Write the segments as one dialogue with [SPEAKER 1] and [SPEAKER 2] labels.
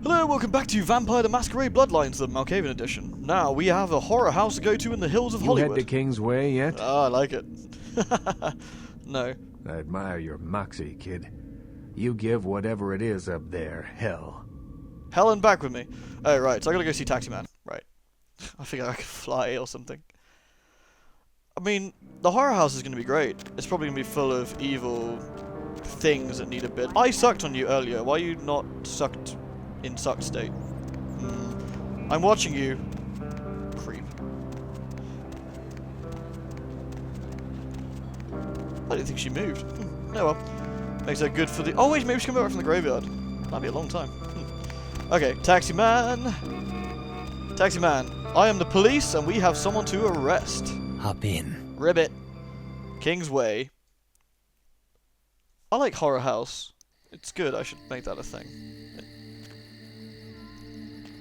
[SPEAKER 1] Hello, welcome back to Vampire the Masquerade Bloodlines, the Malkavian edition. Now, we have a horror house to go to in the hills of Hollywood.
[SPEAKER 2] You head to Kingsway yet?
[SPEAKER 1] Ah, I like it. No.
[SPEAKER 2] I admire your moxie, kid. You give whatever it is up there hell.
[SPEAKER 1] Hell and back with me. Oh, right, so I gotta go see Taxi Man. Right. I figured I could fly or something. I mean, the horror house is gonna be great. It's probably gonna be full of evil things that need a bit. I sucked on you earlier. Why are you not sucked in sucked state? I'm watching you. Creep. I didn't think she moved. Oh well. Makes her good for the... Oh wait, maybe she can come back from the graveyard. That'd be a long time. Okay, Taxi Man. Taxi Man, I am the police and we have someone to arrest.
[SPEAKER 3] Hop in.
[SPEAKER 1] Ribbit. Kingsway. I like Horror House. It's good, I should make that a thing.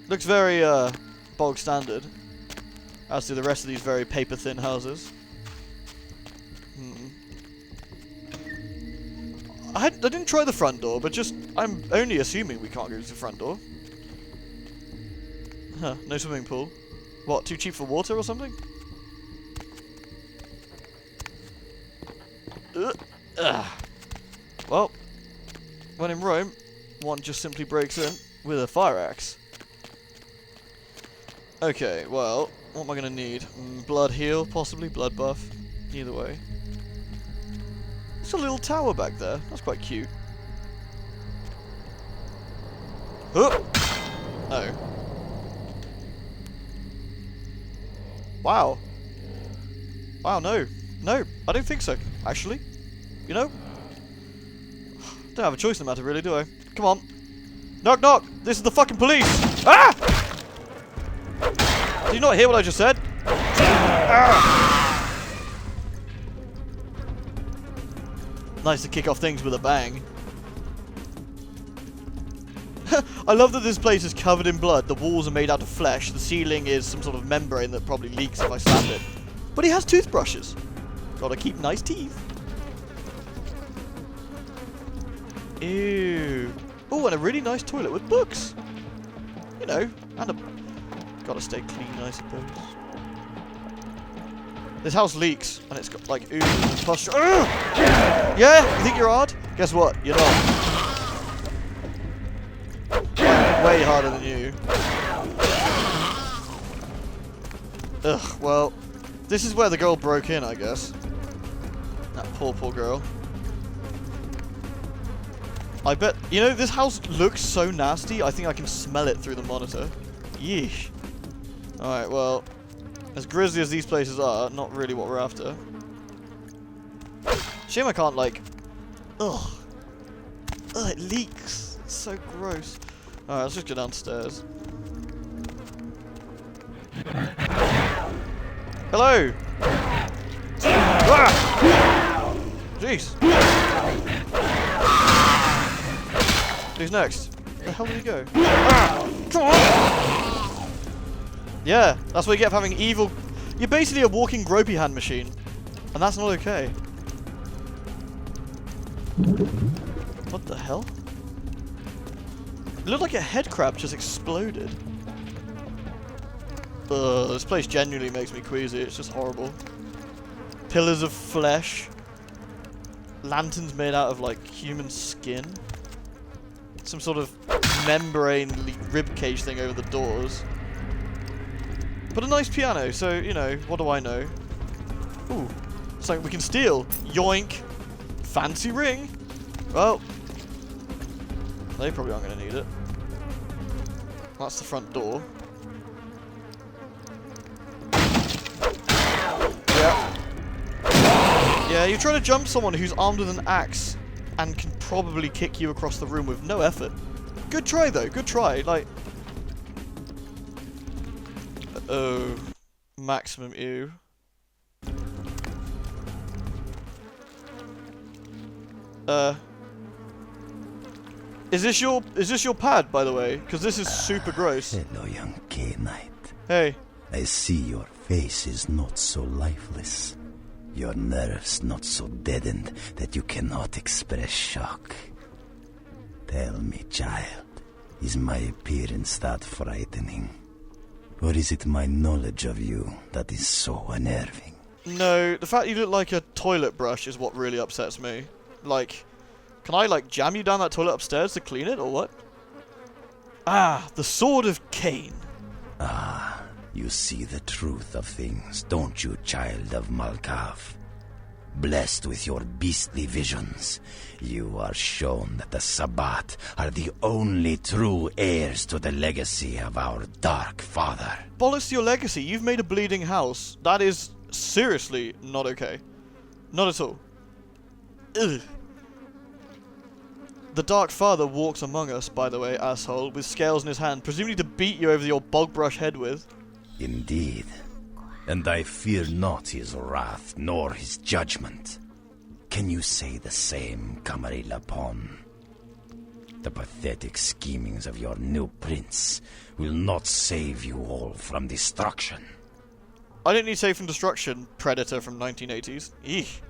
[SPEAKER 1] Looks very, bog standard. As do the rest of these very paper-thin houses. I didn't try the front door, but just... I'm only assuming we can't go to the front door. Huh, no swimming pool. What, too cheap for water or something? Well, when in Rome, one just simply breaks in with a fire axe. Okay, well, what am I going to need? Blood heal, possibly, blood buff. Either way. There's a little tower back there. That's quite cute. Oh! Wow. Wow, no. No, I don't think so, actually. You know? Don't have a choice in the matter, really, do I? Come on. Knock, knock! This is the fucking police! Ah! Did you not hear what I just said? Ah! Nice to kick off things with a bang. I love that this place is covered in blood. The walls are made out of flesh. The ceiling is some sort of membrane that probably leaks if I slap it. But he has toothbrushes. Gotta keep nice teeth. Ew. Oh, and a really nice toilet with books. You know, and a... Gotta stay clean, I suppose. This house leaks, and it's got, like, ooze and pus. Yeah? You think you're hard? Guess what? You're not. Way harder than you. Ugh, well, this is where the girl broke in, I guess. That poor, poor girl. I bet, you know, this house looks so nasty, I think I can smell it through the monitor. Yeesh. Alright, well, as grisly as these places are, not really what we're after. Shame I can't, like... Ugh. Ugh, it leaks. It's so gross. Alright, let's just go downstairs. Hello! Ah! Jeez! Who's next? Where the hell did he go? Ah! Come on! Yeah, that's what you get for having evil... You're basically a walking gropey hand machine. And that's not okay. What the hell? It looked like a head crab just exploded. Ugh, this place genuinely makes me queasy. It's just horrible. Pillars of flesh. Lanterns made out of, like, human skin. Some sort of membrane ribcage thing over the doors. But a nice piano, so, you know, what do I know? Ooh, something we can steal. Yoink. Fancy ring. Well, they probably aren't going to need it. That's the front door. Yeah. Yeah, you're trying to jump someone who's armed with an axe and can probably kick you across the room with no effort. Good try, though. Good try. Like... Uh-oh. Maximum ew. Is this your pad, by the way? Because this is super gross.
[SPEAKER 4] Hello, young K-Knight.
[SPEAKER 1] Hey.
[SPEAKER 4] I see your face is not so lifeless. Your nerves not so deadened that you cannot express shock. Tell me, child, Is my appearance that frightening? Or is it my knowledge of you that is so unnerving?
[SPEAKER 1] No, the fact you look like a toilet brush is what really upsets me. Like, can I, like, jam you down that toilet upstairs to clean it, or what? Ah, the Sword of Cain.
[SPEAKER 4] Ah, you see the truth of things, don't you, child of Malkav? Blessed with your beastly visions, you are shown that the Sabbat are the only true heirs to the legacy of our Dark Father.
[SPEAKER 1] Bollocks to your legacy, you've made a bleeding house. That is seriously not okay. Not at all. Ugh. The Dark Father walks among us, by the way, asshole, with scales in his hand, presumably to beat you over your bog brush head with.
[SPEAKER 4] Indeed. And I fear not his wrath, nor his judgment. Can you say the same, Camarilla Pon? The pathetic schemings of your new prince will not save you all from destruction.
[SPEAKER 1] I didn't need save from destruction, Predator from 1980s. Eek.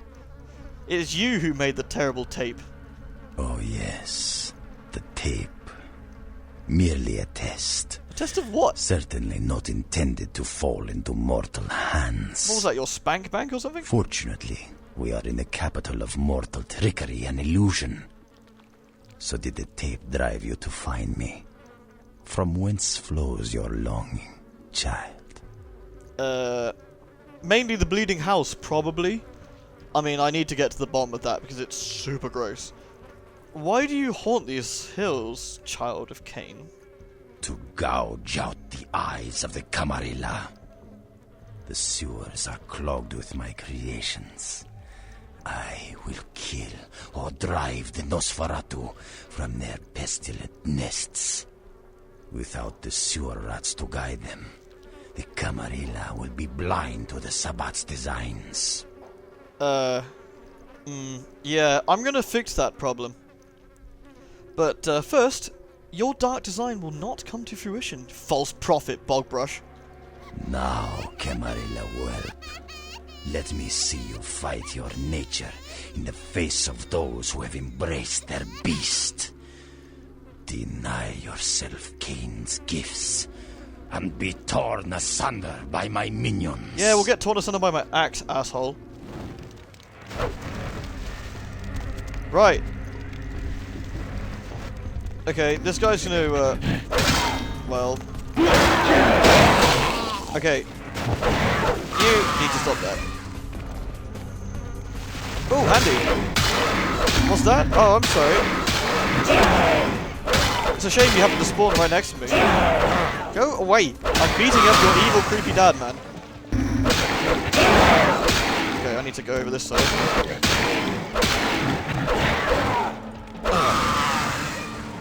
[SPEAKER 1] It is you who made the terrible tape.
[SPEAKER 4] Oh yes, the tape. Merely a test.
[SPEAKER 1] A test of what?
[SPEAKER 4] Certainly not intended to fall into mortal hands.
[SPEAKER 1] What was that, your spank bank or something?
[SPEAKER 4] Fortunately, we are in the capital of mortal trickery and illusion. So did the tape drive you to find me? From whence flows your longing, child?
[SPEAKER 1] Mainly the bleeding house, probably. I mean, I need to get to the bottom of that because it's super gross. Why do you haunt these hills, child of Cain?
[SPEAKER 4] To gouge out the eyes of the Camarilla. The sewers are clogged with my creations. I will kill or drive the Nosferatu from their pestilent nests. Without the sewer rats to guide them, the Camarilla will be blind to the Sabbat's designs.
[SPEAKER 1] Yeah, I'm gonna fix that problem. But first, your dark design will not come to fruition, false prophet, Bogbrush.
[SPEAKER 4] Now, Camarilla whelp, let me see you fight your nature in the face of those who have embraced their beast. Deny yourself Cain's gifts and be torn asunder by my minions.
[SPEAKER 1] Yeah, we'll get torn asunder by my axe, asshole. Right. Okay, this guy's gonna, well... Okay. You need to stop that. Oh, Andy! What's that? Oh, I'm sorry. It's a shame you happen to spawn right next to me. Go away! I'm beating up your evil, creepy dad, man. Okay, I need to go over this side.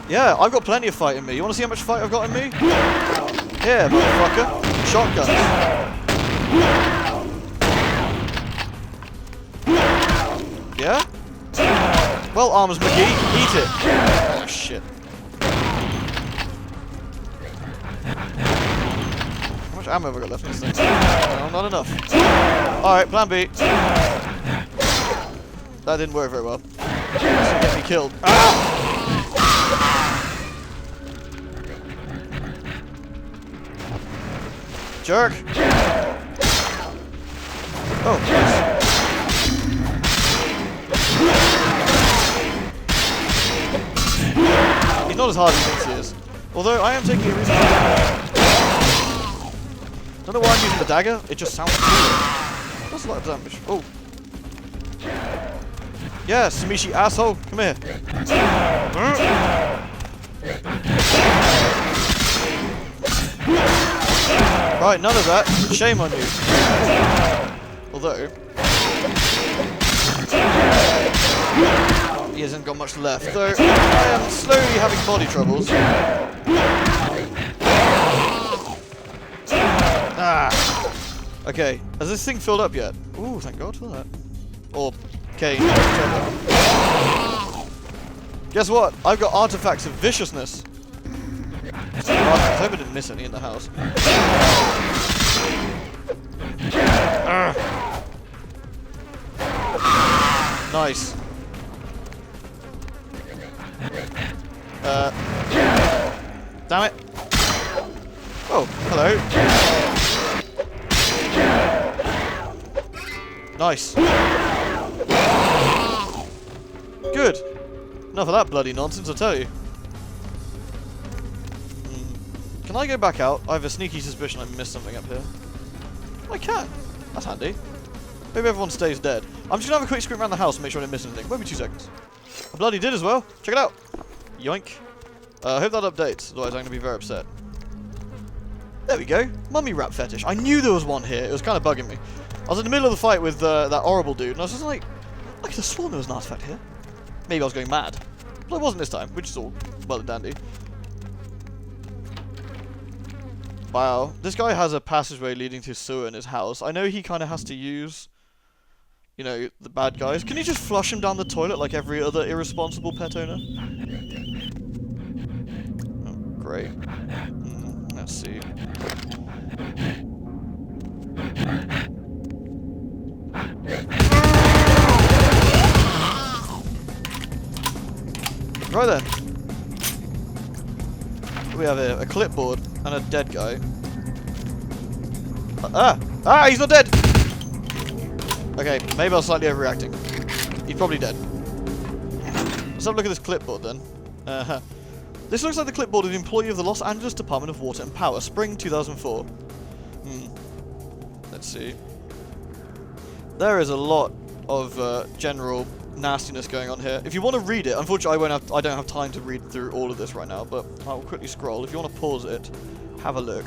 [SPEAKER 1] Yeah, I've got plenty of fight in me. You want to see how much fight I've got in me? Yeah, motherfucker. Shotguns. Yeah? Well, Arms McGee, eat it. Oh, shit. How much ammo have I got left in this thing? No, not enough. Alright, plan B. That didn't work very well. This will get me killed. Ah! Jerk! Oh, nice. He's not as hard as he thinks he is. Although, I am taking a reasonable damage. Don't know why I'm using the dagger, it just sounds cool. That's a lot of damage. Oh. Yeah, Samishi asshole, come here. Right, none of that. Shame on you. Although... he hasn't got much left, though I am slowly having body troubles. Ah! Okay, has this thing filled up yet? Ooh, thank God for that. Or, okay. Guess what? I've got artifacts of viciousness. I hope I didn't miss any in the house. Nice. Damn it. Oh, hello. Nice. Good. Enough of that bloody nonsense, I tell you. Can I go back out? I have a sneaky suspicion I missed something up here. I can. That's handy. Maybe everyone stays dead. I'm just going to have a quick screen around the house and make sure I didn't miss anything. Wait me 2 seconds. I bloody did as well. Check it out. Yoink. I hope that updates, otherwise I'm going to be very upset. There we go. Mummy wrap fetish. I knew there was one here. It was kind of bugging me. I was in the middle of the fight with that horrible dude, and I was just like, I could have sworn there was an artifact here. Maybe I was going mad. But I wasn't this time, which is all well and dandy. Wow. This guy has a passageway leading to sewer in his house. I know he kind of has to use, you know, the bad guys. Can you just flush him down the toilet like every other irresponsible pet owner? Oh, great. Let's see. Right then. We have a clipboard and a dead guy. He's not dead! Okay, maybe I was slightly overreacting. He's probably dead. Let's have a look at this clipboard then. This looks like the clipboard of the employee of the Los Angeles Department of Water and Power, spring 2004. Let's see. There is a lot of general nastiness going on here. If you want to read it, unfortunately I don't have time to read through all of this right now, but I'll quickly scroll. If you want to pause it, have a look.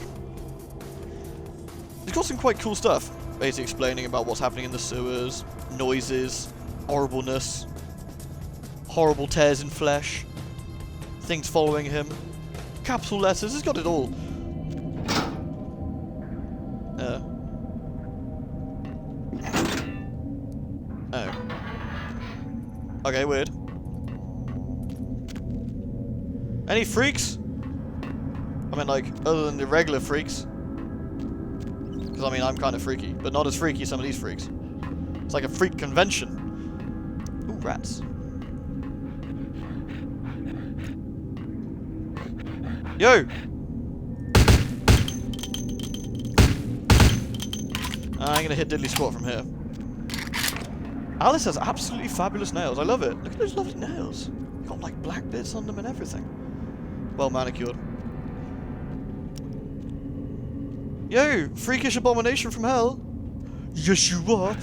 [SPEAKER 1] It's got some quite cool stuff, basically explaining about what's happening in the sewers, noises, horribleness, horrible tears in flesh, things following him, capital letters, it's got it all. Oh. Okay, weird. Any freaks? I mean, like, other than the regular freaks. Because, I mean, I'm kind of freaky, but not as freaky as some of these freaks. It's like a freak convention. Ooh, rats. Yo! I'm gonna hit diddly squat from here. Alice has absolutely fabulous nails. I love it. Look at those lovely nails. Got like black bits on them and everything. Well manicured. Yo! Freakish abomination from hell. Yes, you are.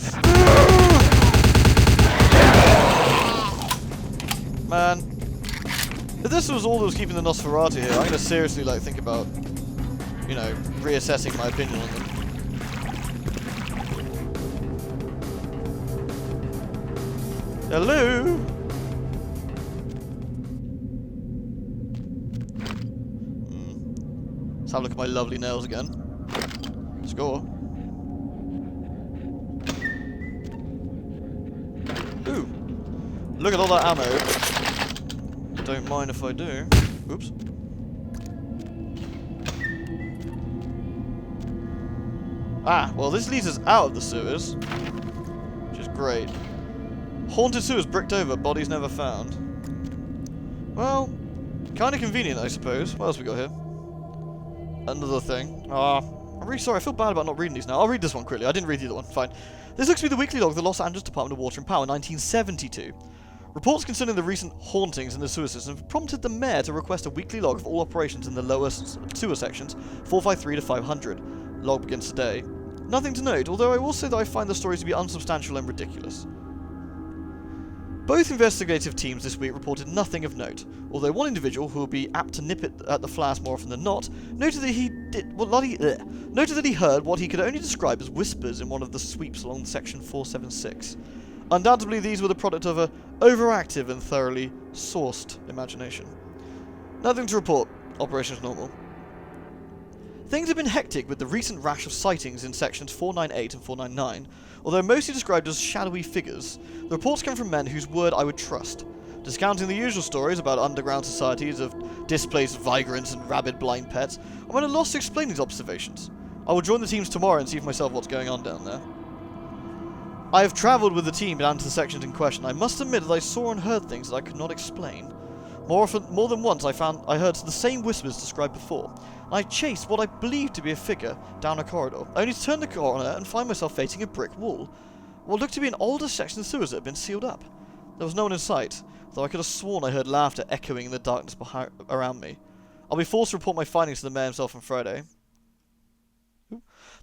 [SPEAKER 1] Man. If this was all that was keeping the Nosferatu here, I'm gonna seriously like think about, you know, reassessing my opinion on them. Hello? Let's have a look at my lovely nails again. Score. Ooh. Look at all that ammo. Don't mind if I do. Oops. Ah, well this leads us out of the sewers. Which is great. Haunted sewers bricked over, bodies never found. Well, kind of convenient, I suppose. What else we got here? Another thing. I'm really sorry. I feel bad about not reading these now. I'll read this one quickly. I didn't read the other one. Fine. This looks to be the weekly log of the Los Angeles Department of Water and Power, 1972. Reports concerning the recent hauntings in the sewer system prompted the mayor to request a weekly log of all operations in the lower sewer sections, 453 to 500. Log begins today. Nothing to note, although I will say that I find the stories to be unsubstantial and ridiculous. Both investigative teams this week reported nothing of note, although one individual, who will be apt to nip it at the flash more often than not, noted that he heard what he could only describe as whispers in one of the sweeps along section 476. Undoubtedly, these were the product of a overactive and thoroughly sourced imagination. Nothing to report. Operations normal. Things have been hectic with the recent rash of sightings in sections 498 and 499. Although mostly described as shadowy figures, the reports come from men whose word I would trust. Discounting the usual stories about underground societies of displaced vagrants and rabid blind pets, I'm at a loss to explain these observations. I will join the teams tomorrow and see for myself what's going on down there. I have travelled with the team down to the sections in question. I must admit that I saw and heard things that I could not explain. More than once I heard the same whispers described before, and I chased what I believed to be a figure down a corridor, only to turn the corner and find myself facing a brick wall. What looked to be an older section of sewers that had been sealed up. There was no one in sight, though I could have sworn I heard laughter echoing in the darkness around me. I'll be forced to report my findings to the mayor himself on Friday.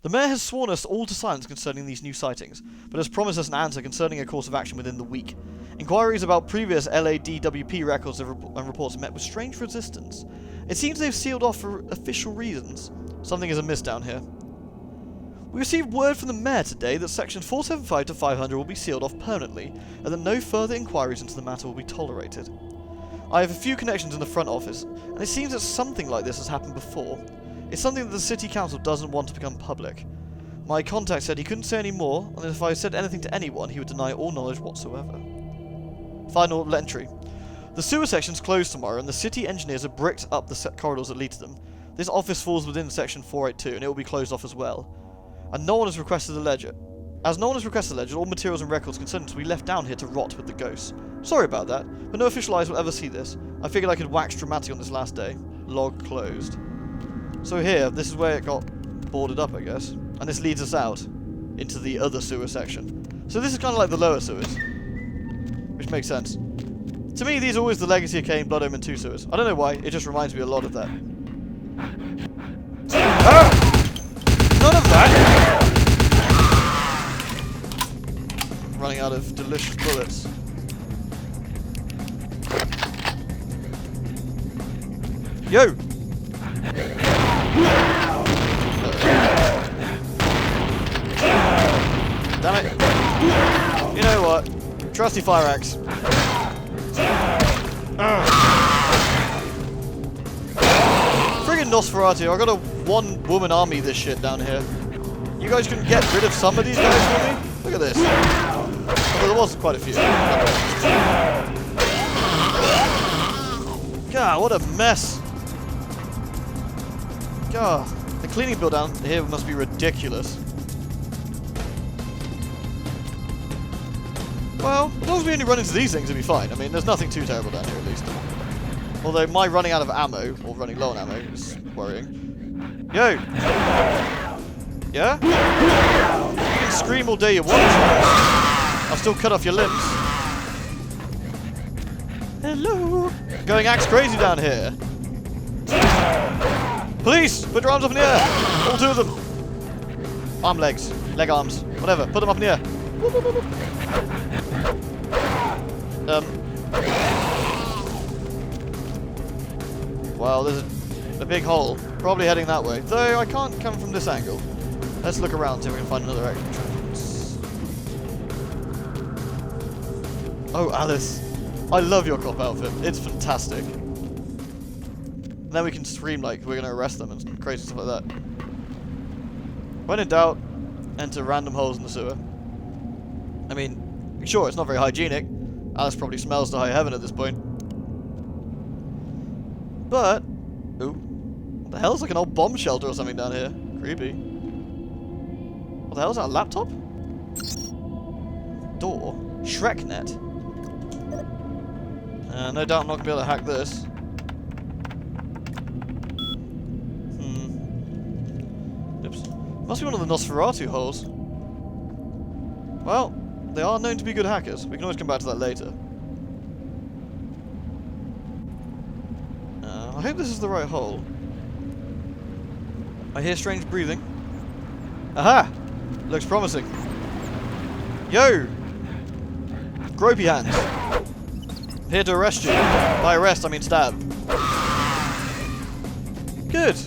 [SPEAKER 1] The mayor has sworn us all to silence concerning these new sightings, but has promised us an answer concerning a course of action within the week. Inquiries about previous LADWP records and reports met with strange resistance. It seems they've sealed off for official reasons. Something is amiss down here. We received word from the mayor today that sections 475 to 500 will be sealed off permanently, and that no further inquiries into the matter will be tolerated. I have a few connections in the front office, and it seems that something like this has happened before. It's something that the city council doesn't want to become public. My contact said he couldn't say any more, and that if I said anything to anyone, he would deny all knowledge whatsoever. Final entry. The sewer section's closed tomorrow, and the city engineers have bricked up the corridors that lead to them. This office falls within section 482, and it will be closed off as well. And no one has requested a ledger. As no one has requested a ledger, all materials and records concerned will be left down here to rot with the ghosts. Sorry about that, but no official eyes will ever see this. I figured I could wax dramatic on this last day. Log closed. So here, this is where it got boarded up, I guess. And this leads us out into the other sewer section. So this is kind of like the lower sewers. Which makes sense. To me, these are always the Legacy of Kain, Blood Omen 2 sewers. I don't know why, it just reminds me a lot of that. None of that! Running out of delicious bullets. Yo! Damn it. You know what? Trusty fire axe. Friggin' Nosferatu, I got a one-woman army this shit down here. You guys couldn't get rid of some of these guys for me? Look at this. Although there was quite a few. God, what a mess. God, the cleaning bill down here must be ridiculous. Well, as long as we only run into these things, it'll be fine. I mean, there's nothing too terrible down here, at least. Although my running out of ammo, or running low on ammo, is worrying. Yo! Yeah? You can scream all day you want. I'll still cut off your limbs. Hello! Going axe crazy down here. Police! Put your arms up in the air! All two of them! Arm legs. Leg arms. Whatever. Put them up in the air. Well, there's a big hole. Probably heading that way. Though I can't come from this angle. Let's look around, see if we can find another entrance. Oh, Alice. I love your cop outfit. It's fantastic. And then we can scream like we're going to arrest them and crazy stuff like that. When in doubt, enter random holes in the sewer. I mean, sure, it's not very hygienic. Alice probably smells to high heaven at this point. But, ooh, what the hell is like an old bomb shelter or something down here? Creepy. What the hell is that, a laptop? Door? ShrekNet? No doubt I'm not going to be able to hack this. Oops. Must be one of the Nosferatu holes. Well, they are known to be good hackers. We can always come back to that later. I hope this is the right hole. I hear strange breathing. Aha! Looks promising. Yo! Gropey hands. I'm here to arrest you. By arrest, I mean stab. Good.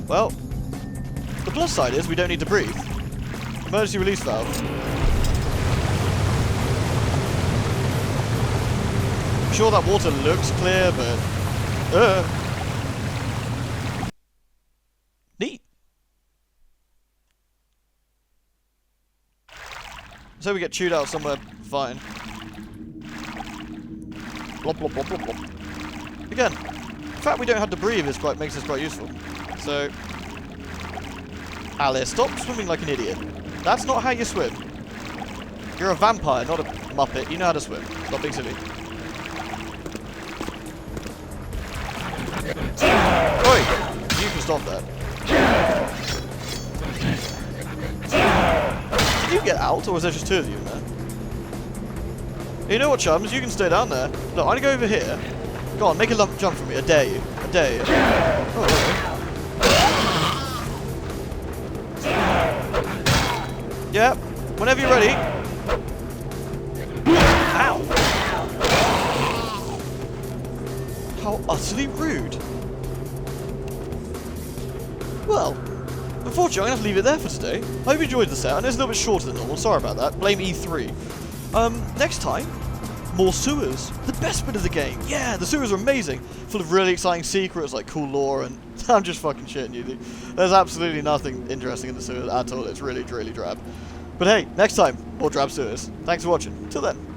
[SPEAKER 1] Well, the plus side is we don't need to breathe. Emergency release valve. I'm sure that water looks clear, but... Neat. So we get chewed out somewhere fine. Blop, blop, blop, blop, blop. Again, the fact we don't have to breathe is makes this quite useful. So... Alice, stop swimming like an idiot. That's not how you swim. You're a vampire, not a muppet. You know how to swim. Stop being silly. on there. Did you get out, or was there just two of you in there? You know what, chums? You can stay down there. Look, I'm gonna go over here. Go on, make a jump for me. I dare you. I dare you. Oh, okay. Yeah, whenever you're ready. Ow! How utterly rude. Well, unfortunately, I'm going to have to leave it there for today. I hope you enjoyed the set. I know it's a little bit shorter than normal. Sorry about that. Blame E3. Next time, more sewers. The best bit of the game. Yeah, the sewers are amazing. Full of really exciting secrets, like cool lore, and I'm just fucking shitting you, dude. There's absolutely nothing interesting in the sewers at all. It's really, really drab. But hey, next time, more drab sewers. Thanks for watching. Till then.